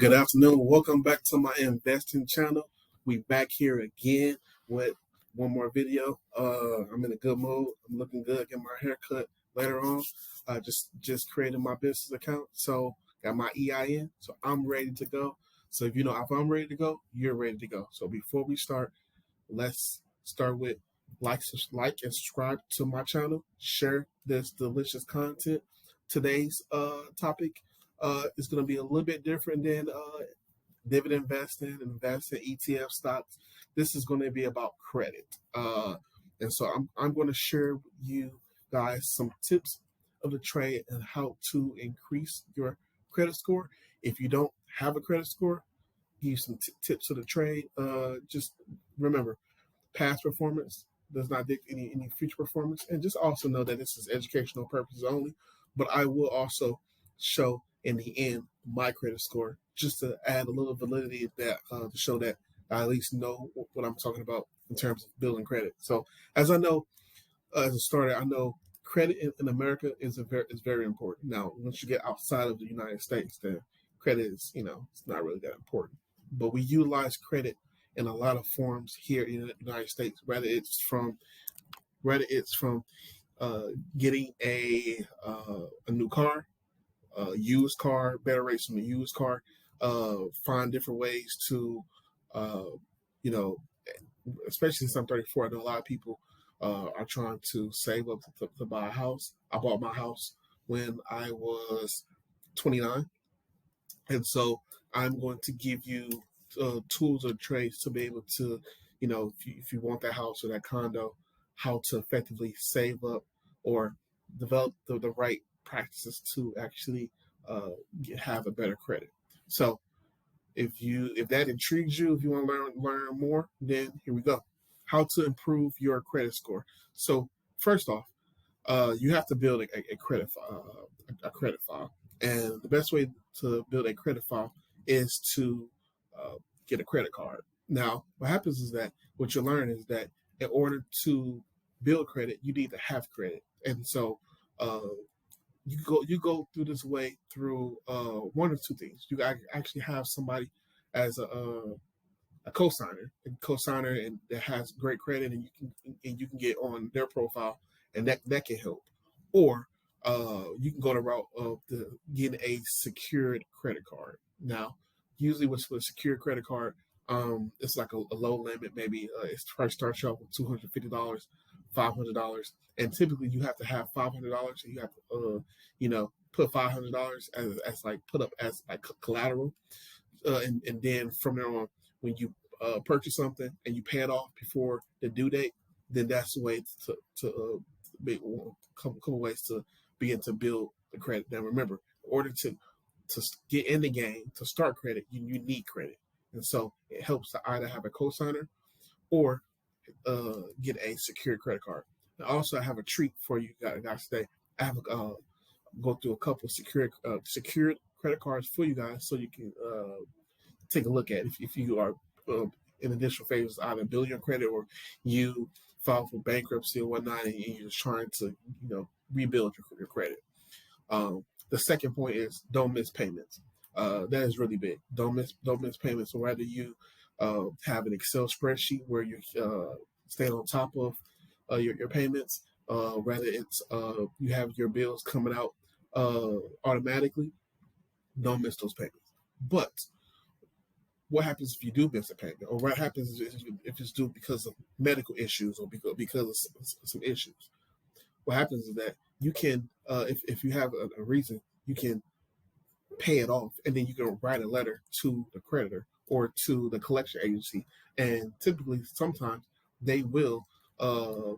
Good afternoon. Welcome back to my investing channel. We back here again with one more video. I'm in a good mood. I'm looking good. Get my hair cut later on. Just created my business account, so got my EIN. So I'm ready to go. So if I'm ready to go, you're ready to go. So before we start, let's start with like and subscribe to my channel. Share this delicious content. Today's topic is going to be a little bit different than dividend investing, investing ETF stocks. This is going to be about credit, and so I'm going to share with you guys some tips of the trade and how to increase your credit score. If you don't have a credit score, give you some tips of the trade. Just remember, past performance does not dictate any future performance, and just also know that this is educational purposes only. But I will also show in the end my credit score, just to add a little validity that to show that I at least know what I'm talking about in terms of building credit. So as I know, as a starter, I know credit in America is very important. Now, once you get outside of the United States, then credit is it's not really that important. But we utilize credit in a lot of forms here in the United States, whether it's from getting a new car, used car, better rates from the used car, find different ways to, especially since I'm 34, I know a lot of people are trying to save up to buy a house. I bought my house when I was 29, and so I'm going to give you tools or trades to be able to, if you want that house or that condo, how to effectively save up or develop the right practices to actually have a better credit. So if that intrigues you, if you want to learn more, then here we go. How to improve your credit score. So first off, you have to build a credit file, and the best way to build a credit file is to get a credit card. Now, what happens is that what you learn is that in order to build credit, you need to have credit, and so you go through this way through one or two things. You actually have somebody as a co-signer, and that has great credit, and you can get on their profile, and that can help. Or you can go the route of getting a secured credit card. Now, usually with a secured credit card, it's like a low limit. Maybe it starts off with $250, $500, and typically you have to have $500, and you have to put $500 as like put up as like collateral, and then from there on, when you purchase something and you pay it off before the due date, then that's the way to be couple ways to begin to build the credit. Now remember, in order to get in the game, to start credit, you need credit, and so it helps to either have a co-signer or get a secured credit card. Now, also, I have a treat for you guys today. I have go through a couple of secured credit cards for you guys, so you can take a look at if you are in additional favors, either building your credit or you file for bankruptcy or whatnot, and you're just trying to rebuild your credit. The second point is don't miss payments. That is really big. Don't miss payments. So whether you have an Excel spreadsheet where you staying on top of your payments, whether it's you have your bills coming out automatically, don't miss those payments. But what happens if you do miss a payment, or what happens if it's due because of medical issues or because of some issues? What happens is that you can, if you have a reason, you can pay it off, and then you can write a letter to the creditor or to the collection agency, and typically, sometimes they will,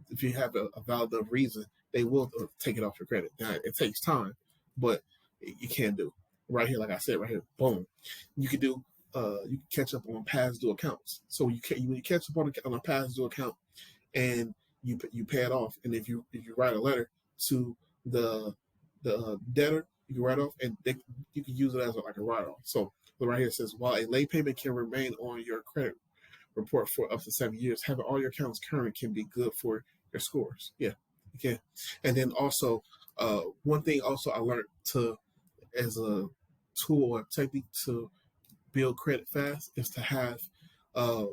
if you have a valid reason, they will take it off your credit. Now, it takes time, but you can do right here, like I said, right here, boom. You can do. You can catch up on past due accounts. So when you catch up on a past due account, and you pay it off, and if you write a letter to the debtor, you can write off, and you can use it as like a write-off. So right here it says, while a late payment can remain on your credit report for up to 7 years, having all your accounts current can be good for your scores. Yeah, you can. And then also, one thing also I learned as a tool or technique to build credit fast is to have uh,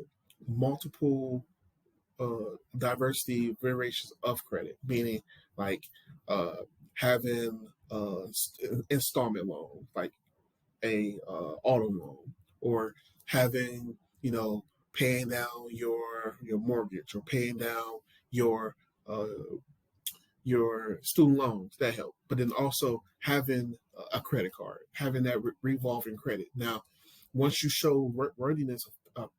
multiple diversity variations of credit, meaning like having installment loans, like a auto loan, or having paying down your mortgage, or paying down your uh, your student loans, that help. But then also having a credit card, having that revolving credit. Now, once you show worthiness of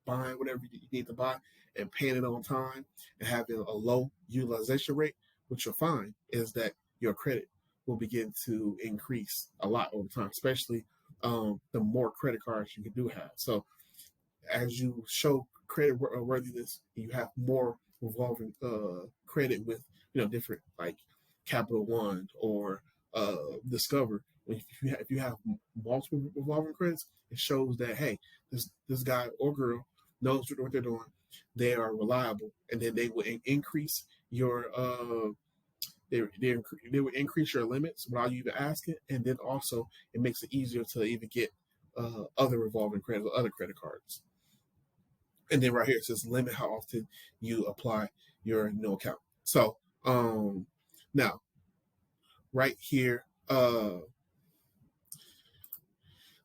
buying whatever you need to buy and paying it on time and having a low utilization rate, what you'll find is that your credit will begin to increase a lot over time, especially the more credit cards you do have. So as you show credit worthiness, you have more revolving credit with different, like Capital One or Discover. If you have multiple revolving credits, it shows that, hey, this guy or girl knows what they're doing. They are reliable, and then they will increase your they will increase your limits without you even asking, and then also it makes it easier to even get other revolving credits or other credit cards. And then right here it says limit how often you apply your new account. So now right here,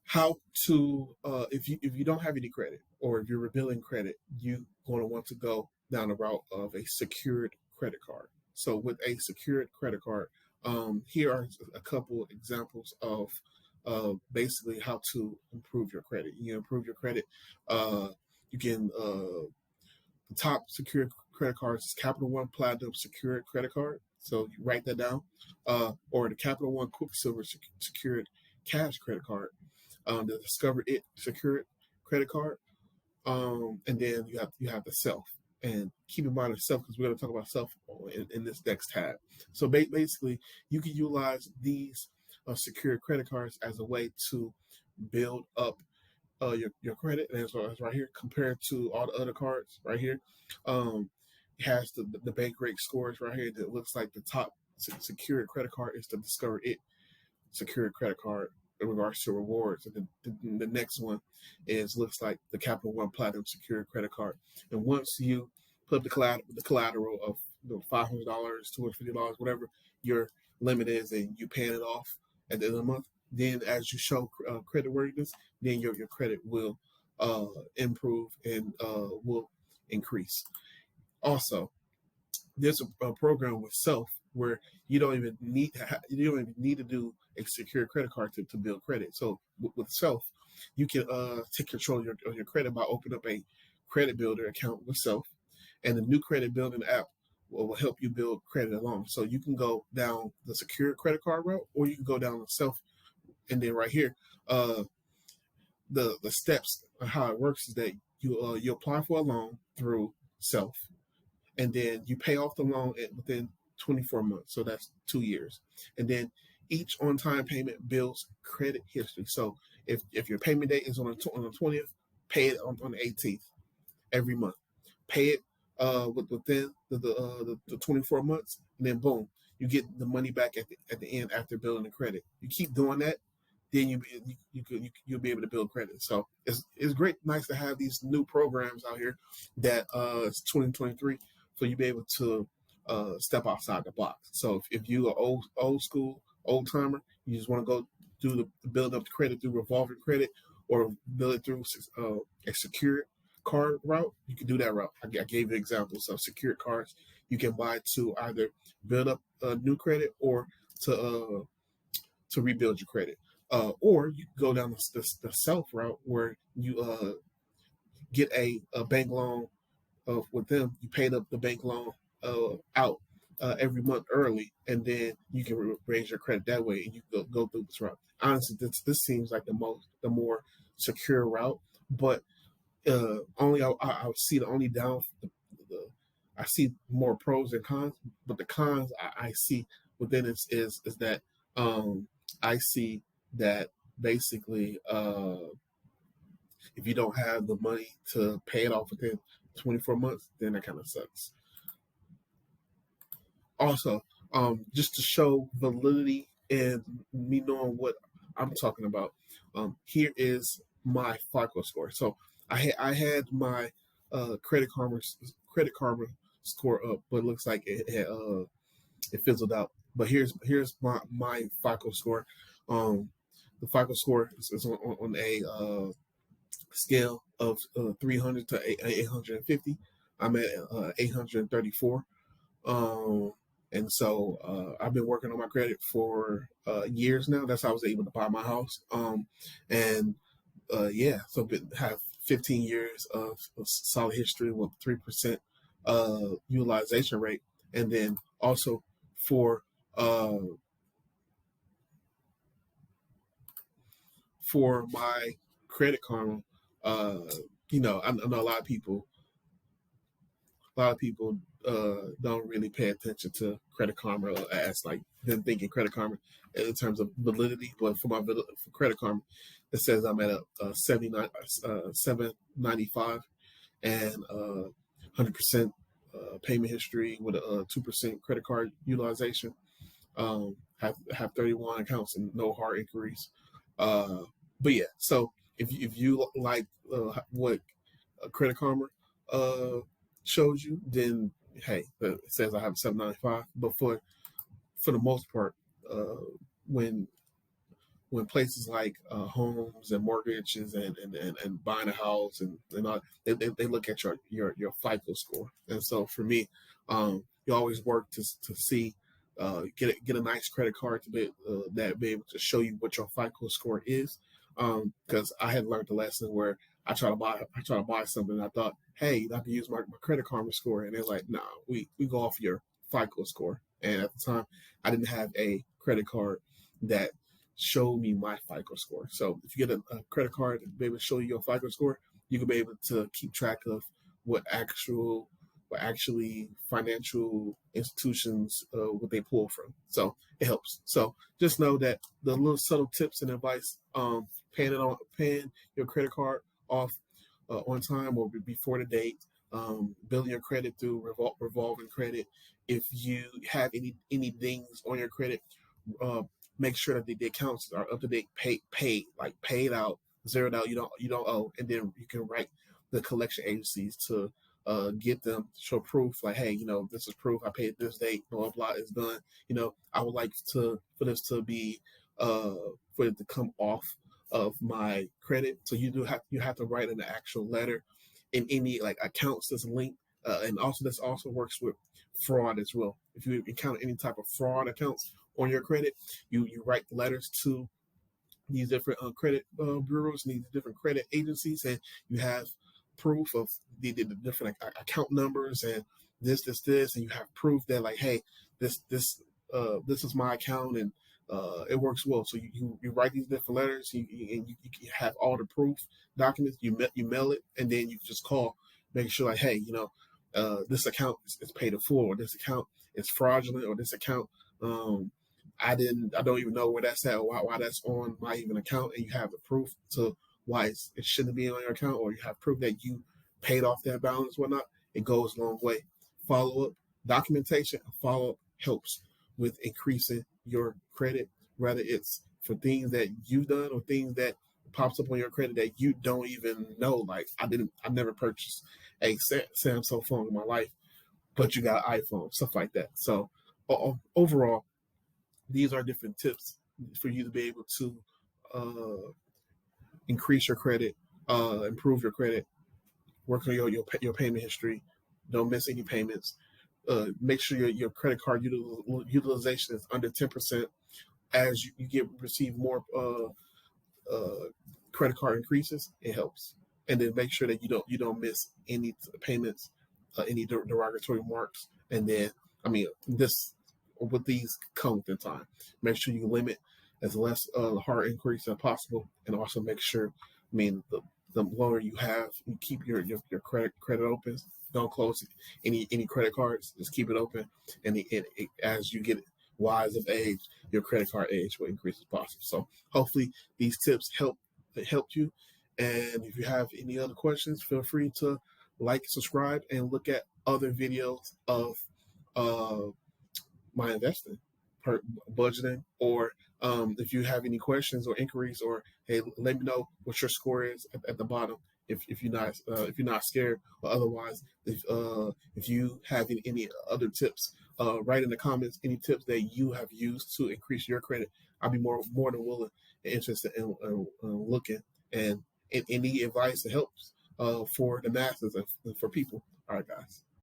how to if you don't have any credit, or if you're rebuilding credit, you're going to want to go down the route of a secured credit card. So with a secured credit card, here are a couple examples of basically how to improve your credit. You improve your credit. You can the top secured credit cards is Capital One Platinum Secured Credit Card. So you write that down, or the Capital One Quicksilver Secured Cash Credit Card, the Discover It Secured Credit Card, and then you have the Self. And keep in mind the Self, because we're going to talk about Self in this next tab. So basically, you can utilize these secured credit cards as a way to build up your credit. And as right here, compared to all the other cards right here, it has the bank rate scores right here. That looks like the top secured credit card is the Discover It secured credit card in regards to rewards. And the next one looks like the Capital One Platinum secured credit card. And once you put the collateral of $500, $250, whatever your limit is, and you paying it off at the end of the month, then as you show credit worthiness, then your credit will improve and will increase. Also, there's a program with Self where you don't even need to do a secure credit card to build credit. So with Self, you can take control of your credit by opening up a credit builder account with Self, and the new credit building app will help you build credit along. So you can go down the secure credit card route, or you can go down the Self. And then right here, the steps of how it works is that you apply for a loan through Self, and then you pay off the loan within 24 months. So that's 2 years. And then each on-time payment builds credit history. So if your payment date is on the 20th, pay it on the 18th every month. Pay it within the 24 months, and then boom, you get the money back at the end after building the credit. You keep doing that, then you'll be able to build credit. So it's great, nice to have these new programs out here that it's 2023, so you'll be able to step outside the box. So if you are old school, old timer, you just want to go do the build up the credit through revolving credit, or build it through a secured card route, you can do that route. I gave you examples of secured cards you can buy to either build up new credit or to rebuild your credit. Or you can go down the Self route where you get a bank loan with them. You pay the bank loan out every month early, and then you can raise your credit that way, and you can go through this route. Honestly, this seems like the more secure route, but only I see the only I see more pros and cons, but the cons I see within it is that I see that basically if you don't have the money to pay it off within 24 months, then that kind of sucks. Also, just to show validity and me knowing what I'm talking about. Here is my FICO score. So I had my Credit Karma score up, but it looks like it fizzled out. But here's my FICO score. The FICO score is on a scale of 300 to 850. I'm at 834. Um, and so I've been working on my credit for years now. That's how I was able to buy my house. And yeah, so have 15 years of solid history with 3% utilization rate, and then also for uh, for my Credit Karma, uh, I know a lot of people don't really pay attention to Credit Karma as like them thinking Credit Karma in terms of validity. But for Credit Karma, it says I'm at a 79, 795 and 100% payment history with a 2% credit card utilization. Have 31 accounts and no hard inquiries. But yeah, so if you like what Credit Karma uh, shows you, then hey, it says I have 795. But for the most part, uh, when when places like homes and mortgages and buying a house and all, they look at your FICO score. And so for me, you always work to see get a nice credit card to be able to show you what your FICO score is. Because I had learned the lesson where I try to buy something. And I thought, hey, I can use my Credit Karma score, and they're like, nah, we go off your FICO score. And at the time, I didn't have a credit card that showed me my FICO score. So if you get a credit card to be able to show you your FICO score, you can be able to keep track of what actually financial institutions what they pull from. So it helps. So just know that the little subtle tips and advice, paying your credit card off on time or before the date, building your credit through revolving credit. If you have any things on your credit, uh, make sure that the accounts are up to date, paid out, zeroed out. You don't owe, and then you can write the collection agencies to get them to show proof, like, hey, this is proof I paid this date, blah blah, it's done. I would like for this to be for it to come off of my credit. So you have to write an actual letter in any like accounts that's linked, and also this also works with fraud as well. If you encounter any type of fraud accounts on your credit, you write letters to these different credit bureaus and these different credit agencies, and you have proof of the different account numbers and this, and you have proof that like, hey, this is my account, and it works well. So you write these different letters, and you have all the proof documents. You mail it, and then you just call, make sure like, hey, this account is paid in full, or this account is fraudulent, or this account I don't even know where that's at, or why that's on my even account, and you have the proof to why it shouldn't be on your account, or you have proof that you paid off that balance, whatnot. It goes a long way. Follow up, documentation, and follow up helps with increasing your credit, whether it's for things that you've done or things that pops up on your credit that you don't even know. Like I never purchased a Samsung phone in my life, but you got an iPhone, stuff like that. So overall, these are different tips for you to be able to increase your credit, improve your credit, work on your payment history. Don't miss any payments. Make sure your credit card utilization is under 10%. As you receive more credit card increases, it helps. And then make sure that you don't miss any payments, any derogatory marks. And then, this with these come within time. Make sure you limit as less hard increase as possible, and also make sure, the longer you have, you keep your credit open. Don't close any credit cards. Just keep it open, and as you get wise of age, your credit card age will increase as possible. So hopefully these tips helped you. And if you have any other questions, feel free to like, subscribe, and look at other videos of my investing, budgeting, or If you have any questions or inquiries, or hey, let me know what your score is at the bottom. If you're not scared, or otherwise, if you have any other tips, write in the comments any tips that you have used to increase your credit. I'll be more than willing and interested in looking and any advice that helps for the masses and for people. All right, guys.